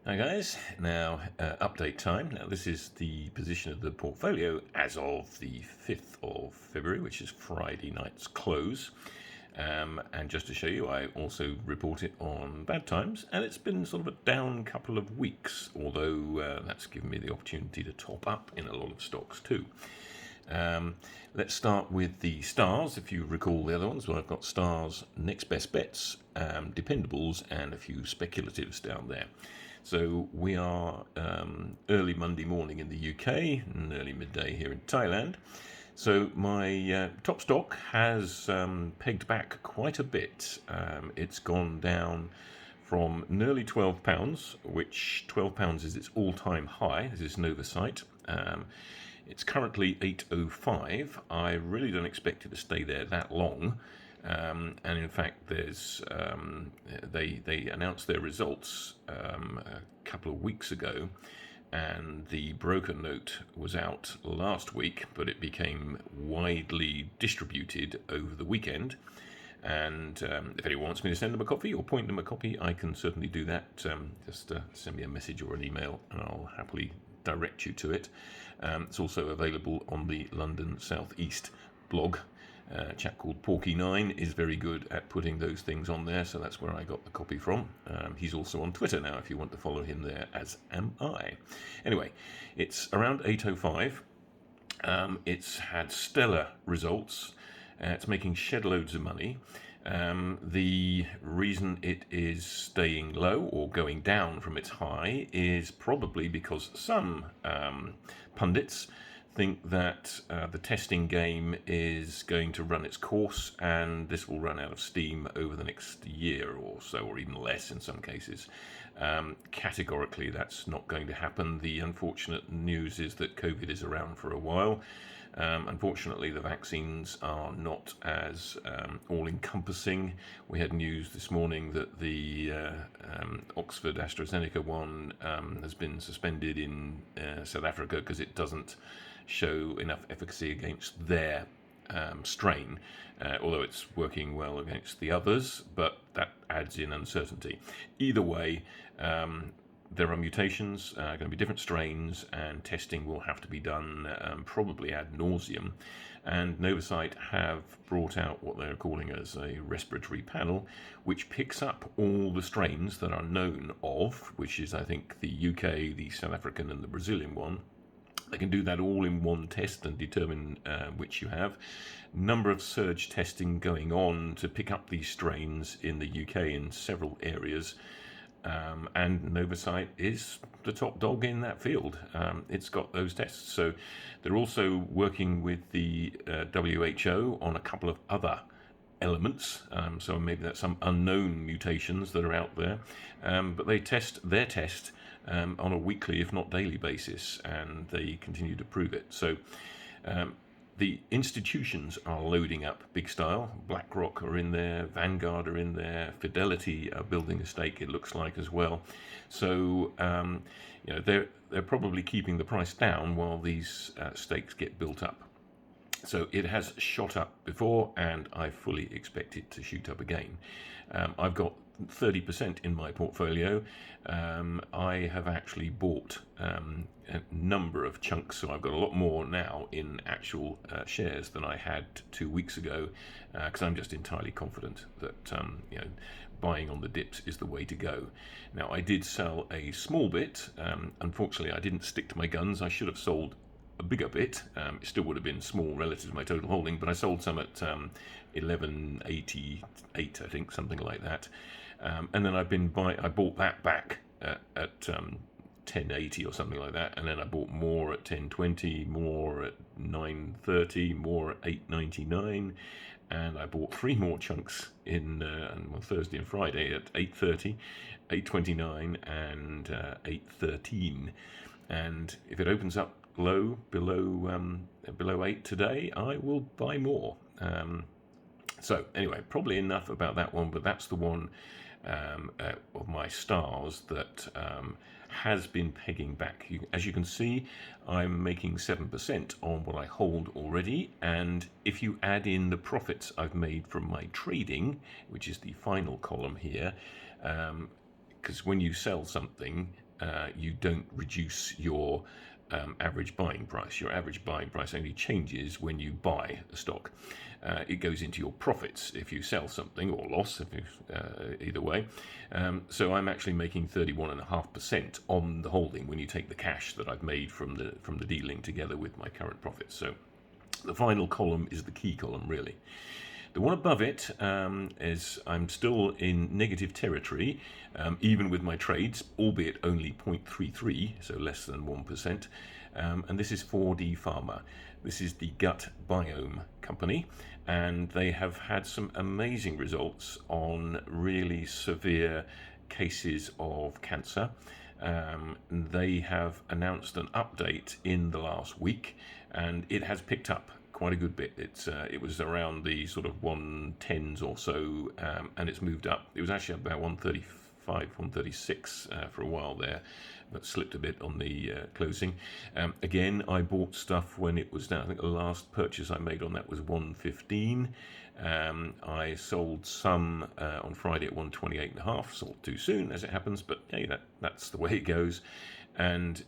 Hi guys, now update time. Now this is the position of the portfolio as of the 5th of February, which is Friday night's close. And just to show you, I also report it on bad times, and it's been sort of a down couple of weeks, although that's given me the opportunity to top up in a lot of stocks too. Let's start with the stars. If you recall the other ones, well, I've got stars, next best bets, dependables, and a few speculatives down there. So we are early Monday morning in the UK and early midday here in Thailand. So my top stock has pegged back quite a bit. It's gone down from nearly £12, which £12 is its all-time high. This is NCYT. It's currently 8.05. I really don't expect it to stay there that long. And in fact, there's they announced their results a couple of weeks ago, and the broker note was out last week, but it became widely distributed over the weekend. And if anyone wants me to send them a copy or point them a copy, I can certainly do that. Just send me a message or an email, and I'll happily direct you to it. It's also available on the London South East blog. A chap called Porky9 is very good at putting those things on there, so that's where I got the copy from. He's also on Twitter now, if you want to follow him there, as am I. Anyway, it's around 8.05. It's had stellar results. It's making shed loads of money. The reason it is staying low or going down from its high is probably because some pundits think that the testing game is going to run its course, and this will run out of steam over the next year or so, or even less in some cases. Categorically, that's not going to happen. The unfortunate news is that COVID is around for a while. Unfortunately, the vaccines are not as all-encompassing. We had news this morning that the Oxford AstraZeneca one has been suspended in South Africa because it doesn't show enough efficacy against their strain, although it's working well against the others, but that adds in uncertainty. Either way, there are mutations, going to be different strains, and testing will have to be done probably ad nauseum. And NCYT have brought out what they're calling as a respiratory panel, which picks up all the strains that are known of, which is, I think, the UK, the South African, and the Brazilian one. They can do that all in one test and determine which you have. Number of surge testing going on to pick up these strains in the UK in several areas. And NCYT is the top dog in that field. It's got those tests. So they're also working with the WHO on a couple of other elements. So maybe that's some unknown mutations that are out there. But they test their test on a weekly, if not daily basis, and they continue to prove it. So the institutions are loading up big style. BlackRock are in there, Vanguard are in there, Fidelity are building a stake, it looks like, as well. So you know, they're probably keeping the price down while these stakes get built up. So it has shot up before, and I fully expect it to shoot up again. I've got 30% in my portfolio. I have actually bought a number of chunks, so I've got a lot more now in actual shares than I had 2 weeks ago, because I'm just entirely confident that you know, buying on the dips is the way to go. Now, I did sell a small bit. Unfortunately, I didn't stick to my guns. I should have sold a bigger bit. It still would have been small relative to my total holding, but I sold some at 11.88, I think, something like that. And then I bought that back at 10.80 or something like that, and then I bought more at 10.20, more at 9.30, more at 8.99, and I bought 3 more chunks in Thursday and Friday at 8.30, 8.29, and 8.13. And if it opens up low below 8 today, I will buy more. So anyway, probably enough about that one, but that's the one of my stars that has been pegging back. As you can see, I'm making 7% on what I hold already, and if you add in the profits I've made from my trading, which is the final column here, because when you sell something, you don't reduce your average buying price. Your average buying price only changes when you buy a stock. It goes into your profits if you sell something, or loss, if you, either way. So I'm actually making 31.5% on the holding when you take the cash that I've made from the dealing together with my current profits. So the final column is the key column, really. The one above it is I'm still in negative territory, even with my trades, albeit only 0.33, so less than 1%. And this is 4D Pharma. This is the gut biome company, and they have had some amazing results on really severe cases of cancer. They have announced an update in the last week, and it has picked up quite a good bit. It was around the sort of 110s or so, and it's moved up. It was actually about 135, 136 for a while there, but slipped a bit on the closing. Again, I bought stuff when it was down. I think the last purchase I made on that was 115. I sold some on Friday at 128.5. Sold too soon, as it happens, but hey, that's the way it goes. And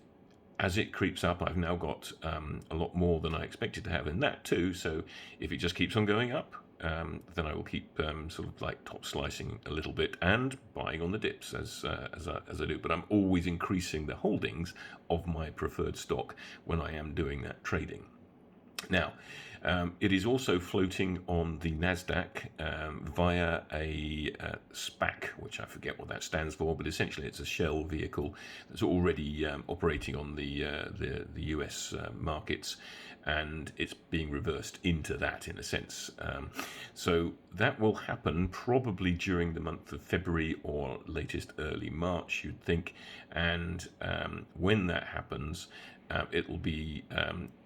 as it creeps up, I've now got a lot more than I expected to have in that too. So if it just keeps on going up, then I will keep sort of like top slicing a little bit and buying on the dips as I do. But I'm always increasing the holdings of my preferred stock when I am doing that trading. Now, it is also floating on the NASDAQ via a SPAC, which I forget what that stands for, but essentially it's a shell vehicle that's already operating on the US markets, and it's being reversed into that in a sense. So that will happen probably during the month of February or latest early March, you'd think. And when that happens, it will be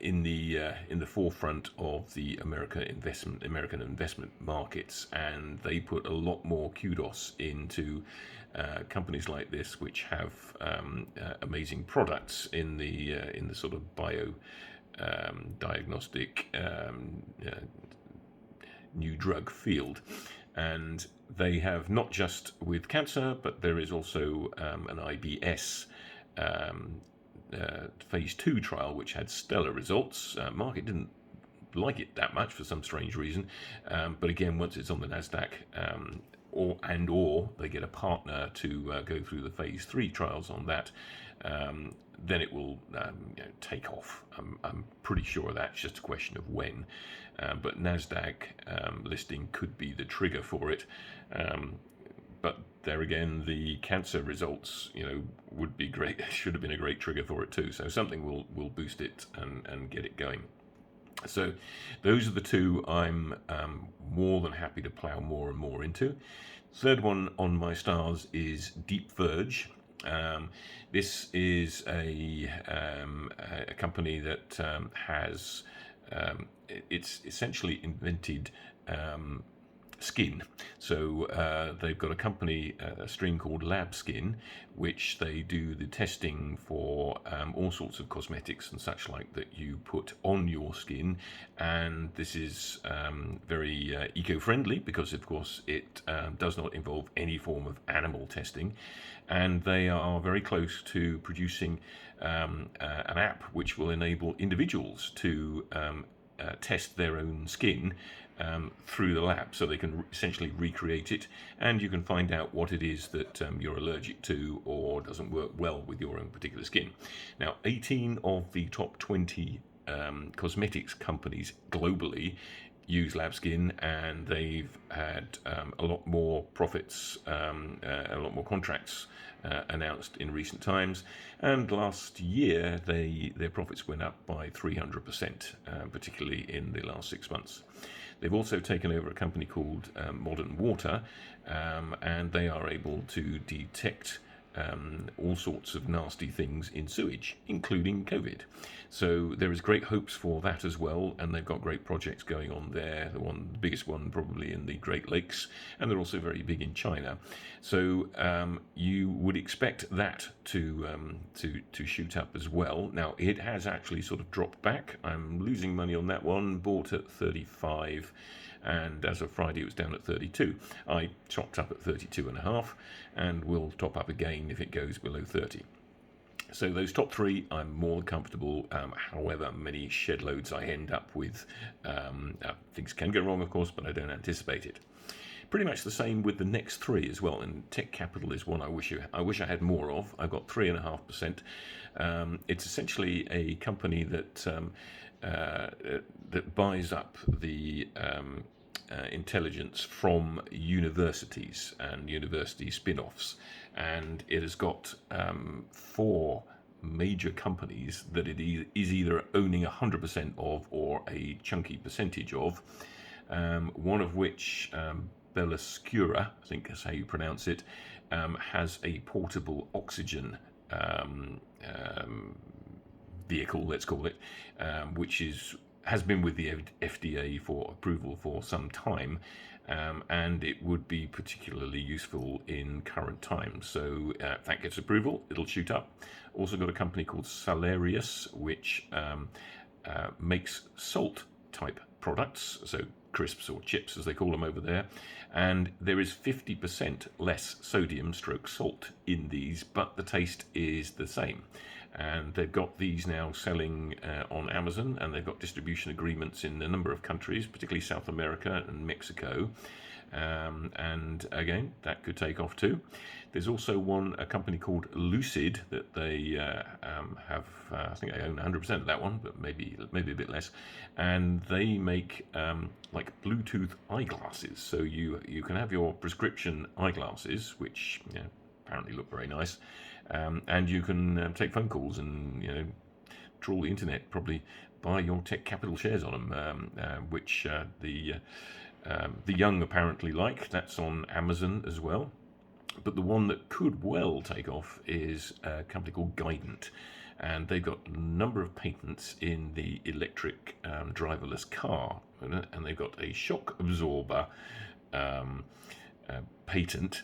in the forefront of the American investment markets, and they put a lot more kudos into companies like this, which have amazing products in the sort of bio diagnostic new drug field. And they have not just with cancer, but there is also an IBS phase 2 trial which had stellar results. Market didn't like it that much for some strange reason, but again, once it's on the NASDAQ, or they get a partner to go through the phase 3 trials on that, then it will take off. I'm pretty sure that's just a question of when, but NASDAQ listing could be the trigger for it. But there again, the cancer results, would be great. Should have been a great trigger for it too. So something will boost it and get it going. So those are the two I'm more than happy to plow more and more into. Third one on my stars is DVRG. This is a company that has it's essentially invented skin. So they've got a company, a stream called LabSkin, which they do the testing for all sorts of cosmetics and such like that you put on your skin. And this is very eco-friendly because, of course, it does not involve any form of animal testing. And they are very close to producing an app which will enable individuals to test their own skin through the lab, so they can essentially recreate it, and you can find out what it is that you're allergic to or doesn't work well with your own particular skin. Now, 18 of the top 20 cosmetics companies globally use LabSkin, and they've had a lot more profits, a lot more contracts announced in recent times. And last year, their profits went up by 300%, particularly in the last 6 months. They've also taken over a company called Modern Water, and they are able to detect all sorts of nasty things in sewage, including COVID. So there is great hopes for that as well, and they've got great projects going on there. The biggest one probably in the Great Lakes, and they're also very big in China. So you would expect that to shoot up as well. Now it has actually sort of dropped back. I'm losing money on that one. Bought at 35. And as of Friday, it was down at 32. I chopped up at 32.5, and will top up again if it goes below 30. So those top three, I'm more than comfortable. However many shed loads I end up with, things can go wrong, of course, but I don't anticipate it. Pretty much the same with the next three as well. And Tech Capital is one I wish I had more of. I've got 3.5%. It's essentially a company that that buys up the intelligence from universities and university spin-offs, and it has got 4 major companies that it is either owning 100% of or a chunky percentage of, one of which, Bellascura, I think is how you pronounce it, has a portable oxygen vehicle, let's call it, which has been with the FDA for approval for some time, and it would be particularly useful in current times. So if that gets approval, it'll shoot up. Also got a company called Salarius, which makes salt type products, so crisps or chips as they call them over there, and there is 50% less sodium stroke salt in these, but the taste is the same. And they've got these now selling on Amazon, and they've got distribution agreements in a number of countries, particularly South America and Mexico. And again, that could take off too. There's also a company called Lucid that they have. I think I own 100% of that one, but maybe a bit less. And they make like Bluetooth eyeglasses. So you can have your prescription eyeglasses, which apparently look very nice. And you can take phone calls and trawl the internet, probably buy your Tech Capital shares on them, which the young apparently like. That's on Amazon as well. But the one that could well take off is a company called YGEN, and they've got a number of patents in the electric driverless car, and they've got a shock absorber patent,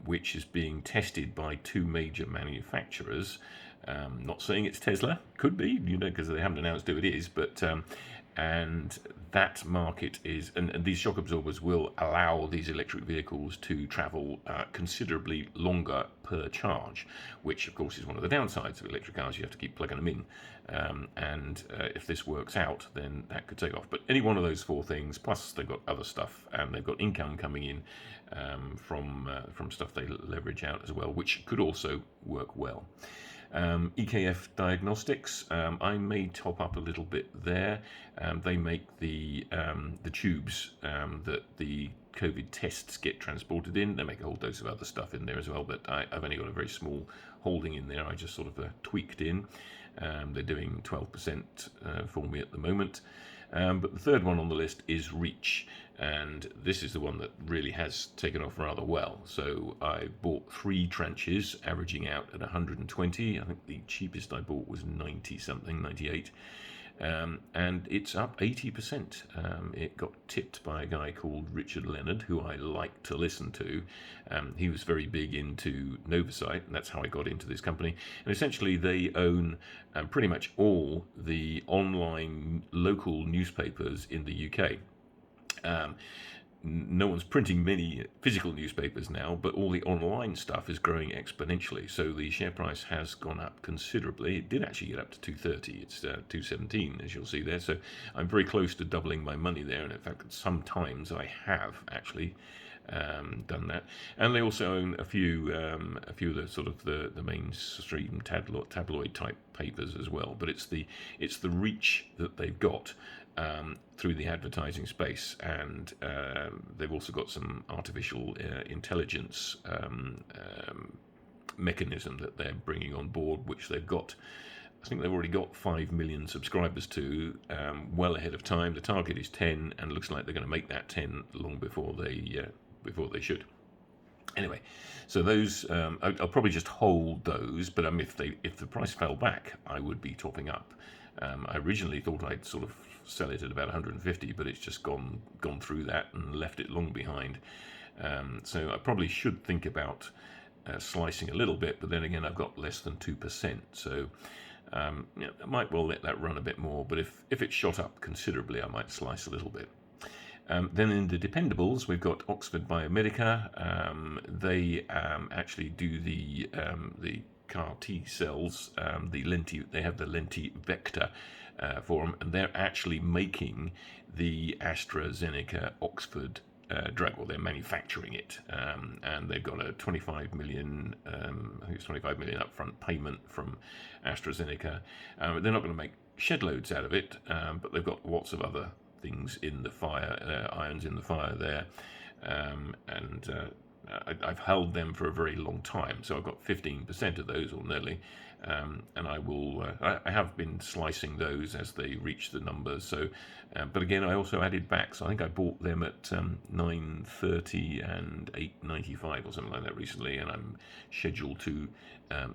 which is being tested by 2 major manufacturers. Not saying it's Tesla, could be, because they haven't announced who it is, but and that market is, and these shock absorbers will allow these electric vehicles to travel considerably longer per charge, which of course is one of the downsides of electric cars. You have to keep plugging them in, and if this works out, then that could take off. But any one of those 4 things, plus they've got other stuff, and they've got income coming in from stuff they leverage out as well, which could also work well. EKF Diagnostics, I may top up a little bit there. They make the tubes that the COVID tests get transported in. They make a whole dose of other stuff in there as well, but I've only got a very small holding in there. I just sort of tweaked in. They're doing 12% for me at the moment. But the third one on the list is REAT, and this is the one that really has taken off rather well. So I bought 3 tranches, averaging out at 120. I think the cheapest I bought was 90 something, 98. And it's up 80%. It got tipped by a guy called Richard Leonard, who I like to listen to. He was very big into Noversight, and that's how I got into this company. And essentially, they own pretty much all the online local newspapers in the UK. No one's printing many physical newspapers now, but all the online stuff is growing exponentially. So the share price has gone up considerably. It did actually get up to 230. It's 217, as you'll see there. So I'm very close to doubling my money there. And in fact, sometimes I have actually done that. And they also own a few of the sort of the mainstream tabloid type papers as well. But it's the reach that they've got through the advertising space, and they've also got some artificial intelligence mechanism that they're bringing on board, which they've got. I think they've already got 5 million subscribers to, well ahead of time. The target is 10, and it looks like they're going to make that 10 long before they should. Anyway, so those I'll probably just hold those, but if the price fell back, I would be topping up. I originally thought I'd sort of sell it at about 150, but it's just gone through that and left it long behind. So I probably should think about slicing a little bit, but then again, I've got less than 2%, so I might well let that run a bit more. But if it shot up considerably, I might slice a little bit. Then in the dependables, we've got Oxford Biomedica. They actually do the CAR T cells. They have the lenti vector for them, and they're actually making the AstraZeneca Oxford drug, or they're manufacturing it, and they've got a 25 million, I think it's 25 million upfront payment from AstraZeneca. They're not going to make shed loads out of it, but they've got lots of other things in the fire, irons in the fire there, and I've held them for a very long time, so I've got 15% of those, or nearly, and I have been slicing those as they reach the numbers. So, but again, I also added back, so I think I bought them at 9.30 and 8.95 or something like that recently, and I'm scheduled to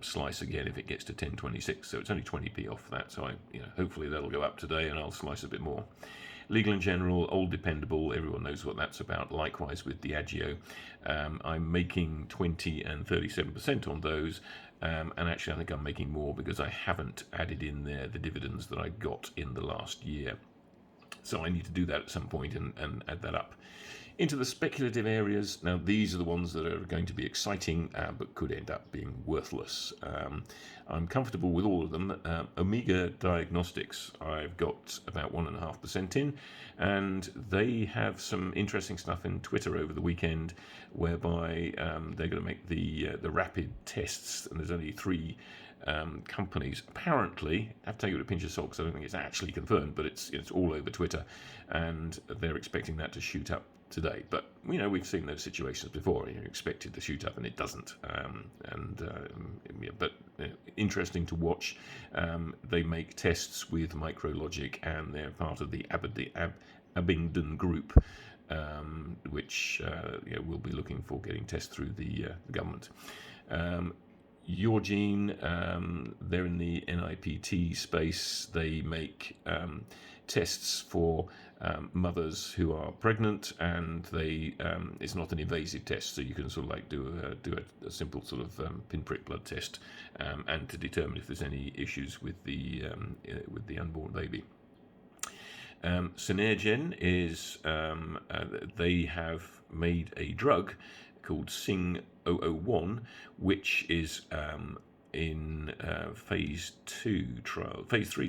slice again if it gets to 10.26. So it's only 20p off that. So hopefully that'll go up today, and I'll slice a bit more. Legal and General, old dependable, everyone knows what that's about. Likewise with Diageo. I'm making 20 and 37% on those, and actually I think I'm making more because I haven't added in there the dividends that I got in the last year. So I need to do that at some point and add that up. Into the speculative areas, now these are the ones that are going to be exciting, but could end up being worthless. I'm comfortable with all of them. Omega Diagnostics, I've got about 1.5% in, and they have some interesting stuff in Twitter over the weekend, whereby they're going to make the rapid tests, and there's only 3 companies. Apparently, I have to take it with a pinch of salt because I don't think it's actually confirmed, but it's all over Twitter, and they're expecting that to shoot up today. But we've seen those situations before. You expect it to shoot up and it doesn't. But interesting to watch. They make tests with Micrologic, and they're part of the Abingdon group, which will be looking for getting tests through the government. YGEN, they're in the NIPT space. They make tests for mothers who are pregnant, and they it's not an invasive test, so you can sort of like do a simple sort of pinprick blood test, and to determine if there's any issues with the unborn baby. LGEN is they have made a drug called Sing 001, which is in phase 3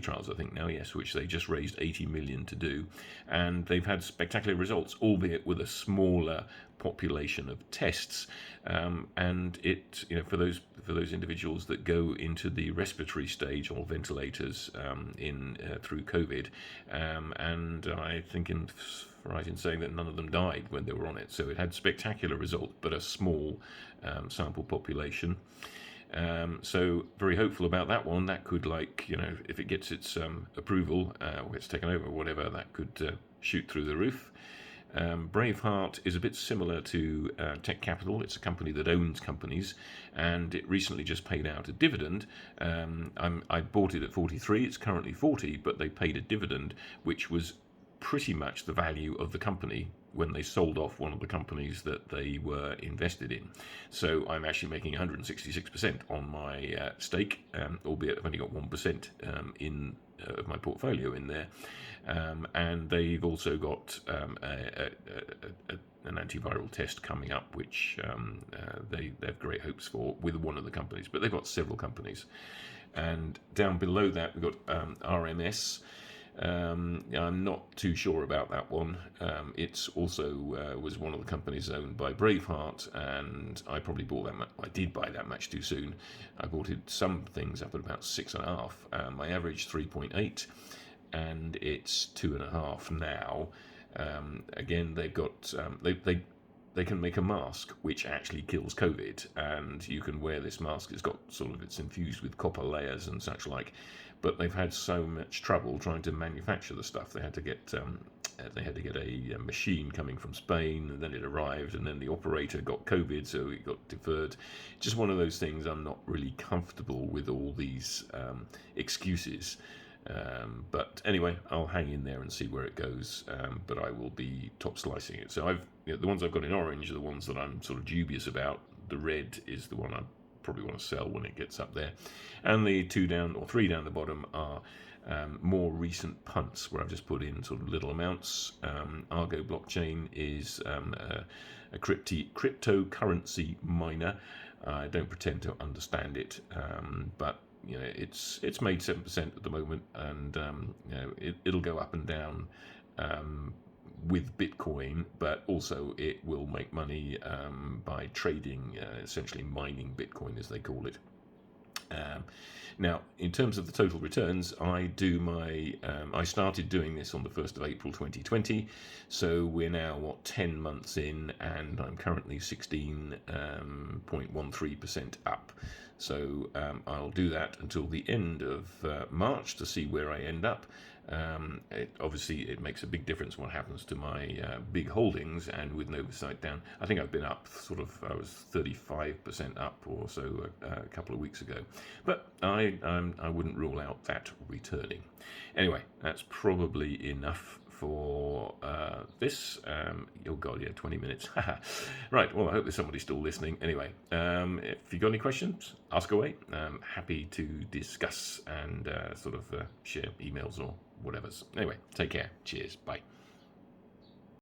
trials, I think now, yes, which they just raised 80 million to do, and they've had spectacular results, albeit with a smaller population of tests, and it, for those individuals that go into the respiratory stage or ventilators through COVID, and I think right in saying that none of them died when they were on it, so it had spectacular results, but a small sample population. So very hopeful about that one. That could, if it gets its approval or gets taken over or whatever, that could shoot through the roof. Braveheart is a bit similar to Tech Capital. It's a company that owns companies, and it recently just paid out a dividend. I bought it at 43. It's currently 40, but they paid a dividend which was pretty much the value of the company when they sold off one of the companies that they were invested in. So I'm actually making 166% on my stake, albeit I've only got 1% of my portfolio in there. And they've also got an antiviral test coming up, which they have great hopes for with one of the companies, but they've got several companies. And down below that, we've got RMS. I'm not too sure about that one. It's also was one of the companies owned by Braveheart, and I probably bought that much. I did buy that much too soon. I bought it some things up at about 6.5. My average 3.8, and it's 2.5 now. Again, they've got they can make a mask which actually kills COVID, and you can wear this mask. It's infused with copper layers and such like. But they've had so much trouble trying to manufacture the stuff. They had to get a machine coming from Spain, and then it arrived, and then the operator got COVID, so it got deferred. Just one of those things. I'm not really comfortable with all these excuses. But anyway, I'll hang in there and see where it goes. But I will be top slicing it. So the ones I've got in orange are the ones that I'm sort of dubious about. The red is the one I probably want to sell when it gets up there, and the 3 down the bottom are more recent punts where I've just put in sort of little amounts. Argo Blockchain is a cryptocurrency miner. I don't pretend to understand it, but it's made 7% at the moment, and it'll go up and down with Bitcoin, but also it will make money by trading, essentially mining Bitcoin, as they call it. Now, in terms of the total returns, I started doing this on the 1st of April 2020, so we're now 10 months in, and I'm currently 16.13% up. So I'll do that until the end of March to see where I end up. Obviously, it makes a big difference what happens to my big holdings, and with Novocyte down, I think I've been up I was 35% up or so a couple of weeks ago, but I wouldn't rule out that returning. Anyway, that's probably enough for this. Oh god, yeah, 20 minutes. Right, well, I hope there's somebody still listening. Anyway, if you've got any questions, ask away. I'm happy to discuss and share emails or whatever. Anyway, take care. Cheers. Bye.